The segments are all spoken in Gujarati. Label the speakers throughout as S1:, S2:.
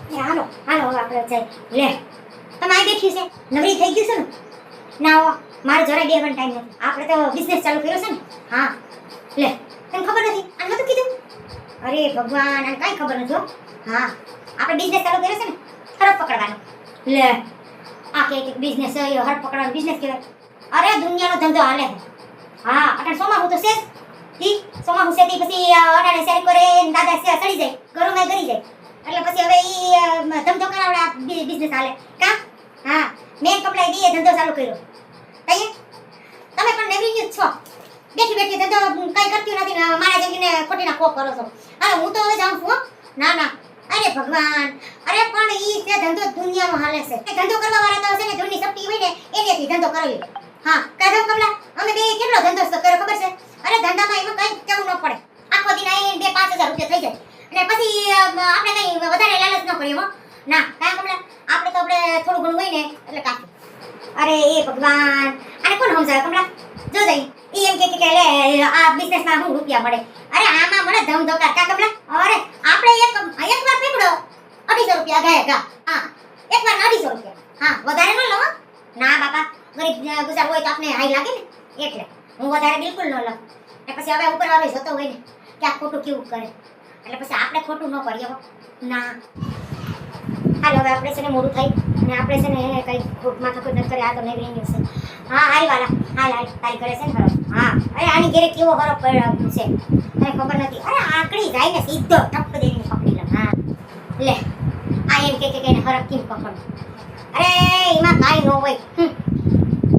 S1: એ હાલો હાલો હવે આપણે જઈ લે તમે આ બેઠી છે નવરી થઈ ગઈ છે ને ના હો મારે જરાય બેહવાનો ટાઈમ નથી આપણે તો બિઝનેસ ચાલુ કર્યો છે ને હા લે તને ખબર નથી આને નતું કીધું અરે ભગવાન આને કાંઈ ખબર નથી હો હા આપણે બિઝનેસ ચાલુ કર્યો છે ને હરફ પકડવાનો લે આ કે બિઝનેસ હરફ પકડવાનો બિઝનેસ કહેવાય અરે દુનિયાનો ધંધો હાલે હા અટાણ સોમાં તો છે તી સોમાં હુસે તી પછી અટાણે સેલ કરે દાદા સે સડી જાય ઘરોમાં ગરી જાય એટલે પછી હવે ઈ ધંધો કરાવડે આ બિઝનેસ હાલે કા હા મેં કપડાય દીએ ધંધો ચાલુ કર્યો તઈએ તમે પણ નવી જ છો બેઠી બેઠી ધંધો કઈ કરતી નથી ને મારા જેવીને ખોટીના ખો કરો છો અરે હું તો હવે જાઉં છું ના ના અરે ભગવાન અરે પણ ઈ તે ધંધો દુનિયામાં હાલે છે એ ધંધો કરવા વાળા તો છે ને ધૂળની સપટી હોય ને એનેથી ધંધો કરાવી હા કાઢો કમલા અમે બે કેટલો ધંધો કર્યો ખબર છે અરે ધંધામાં એમાં કઈ કેવું ન પડે આખો દિન આઈ 2-5 હજાર રૂપિયા થઈ જાય અને પછી આપણે કઈ વધારે લાલચ ન કરીએ હો ના કાંઈ કમલા આપણે તો આપણે થોડું ઘણું હોય ને એટલે કાફી અરે એ ભગવાન આને કોણ સમજાવે કમલા જો જઈ ઈ એમ કે લે આ બિઝનેસમાં હું રૂપિયા મળે અરે આમાં મળે ધમધોકાર કા કમલા અરે આપણે એકવાર પીપડો 250 રૂપિયા ગયા ગા હા એકવાર 250 રૂપિયા હા વધારે ન લો ના બાપા ગરીબ ગુજાર હોય તો આપણે હાઈ લાગે ને એટલે હું વધારે બિલકુલ ન લઉં ને પછી હવે ઉપર વાળો જોતો હોય ને કે આ ખોટું કેવું કરે એટલે પછી આપણે ખોટું ન કરીએ ના હાલ હવે આપણે છે ને મોડું થાય અને આપણે છે ને કઈ માથાકૂટ ન કરે આ તો નહીં રહ્યું છે હા હાલ વાલા હાલ હાલ તારી કરે છે ને હરફ હા અરે આની ઘરે કેવો હરફ પડ્યો છે અરે ખબર નથી અરે આકડી જાય ને સીધો ટપ દઈને પકડી લે હા લે આ એમ કે એને હરફ કેમ પકડ અરે એમાં કાંઈ ન હોય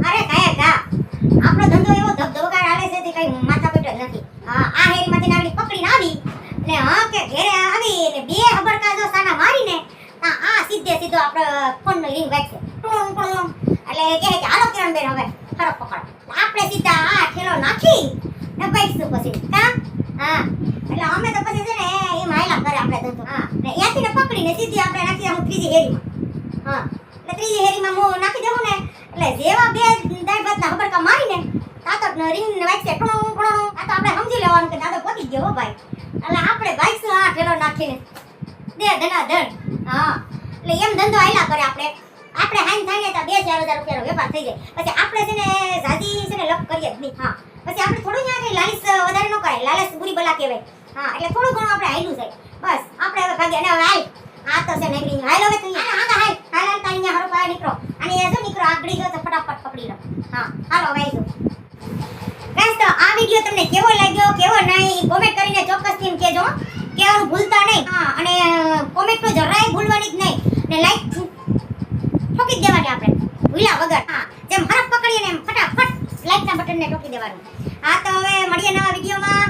S1: અરે કાંઈ કા આપણો ધંધો એવો ધબધબકાર હાલે છે તે કઈ માથાકૂટ જ નથી હા આ હેરીમાંથી નાગડી પકડીને આવી ને હા કે ઘરે આવી ને બે હબડકા જો સાના મારીને આ સીધો આપણો ફોન નો રિંગ વાગશે એટલે કહે કે હાલો કિરણ બેન હવે હરફ પકડ આપણે સીધા આ ઠેલો નાખી ને બેસશું પછી કા હા એટલે અમે તો પછી છે ને એ માયલા કરે આપણે ધંધો હા ને ત્યાંથી ને પકડીને સીધી આપણે નાખી હું ત્રીજી હેરીમાં હા એટલે ત્રીજી હેરીમાં હું નાખી દઉં ને એટલે જેવા બે દાળ ભાતના હબડકા મારીને તાતો રિંગ વાગશે આ તો આપણે સમજી લેવાનું કે દાદો પહોંચી ગયો હો ભાઈ એટલે આપણે બાઈકશું આ ઠેલો નાખીને દે ધનાધન હા એટલે એમ ધંધો આયલા કરે આપણે હાઈન થાય ને તો 2-4 હજાર રૂપિયાનો વેપાર થઈ જાય પછી આપણે છે ને જાજી છે ને લપ કરીએ જ નહીં હા પછી આપણે થોડું ત્યાં લાલચ વધારે ન કરાય લાલચ બુરી બલા કહેવાય હા એટલે થોડું ઘણું આપણે હાઈલું જાય બસ આપણે હવે ભાગ્યા ને હવે હાલ આ તો છે ને હાલ હવે તું આગળ હાલ હાલ તારી ત્યાં હરો પાય નીકળો અને એ જો નીકળો આગળી જો તો ફટાફટ પકડી લો હા હાલો હવે આવજો ગાઈસ તો આ વિડિયો તમને કેવો લાગ્યો કેવો નહીં કોમેન્ટ કરીને ચોક્કસથી કહેજો કેવાનું ભૂલતા નહીં હા અને કોમેન્ટ તો જરાય ભૂલવાની જ નહીં ને લાઈક ઠોકી દેવાની આપણે ભૂલ્યા વગર હા જેમ હરફ પકડીએ ને એમ ફટાફટ લાઈકના બટનને ઠોકી દેવાનું હા તો હવે મળીએ નવા વિડિયોમાં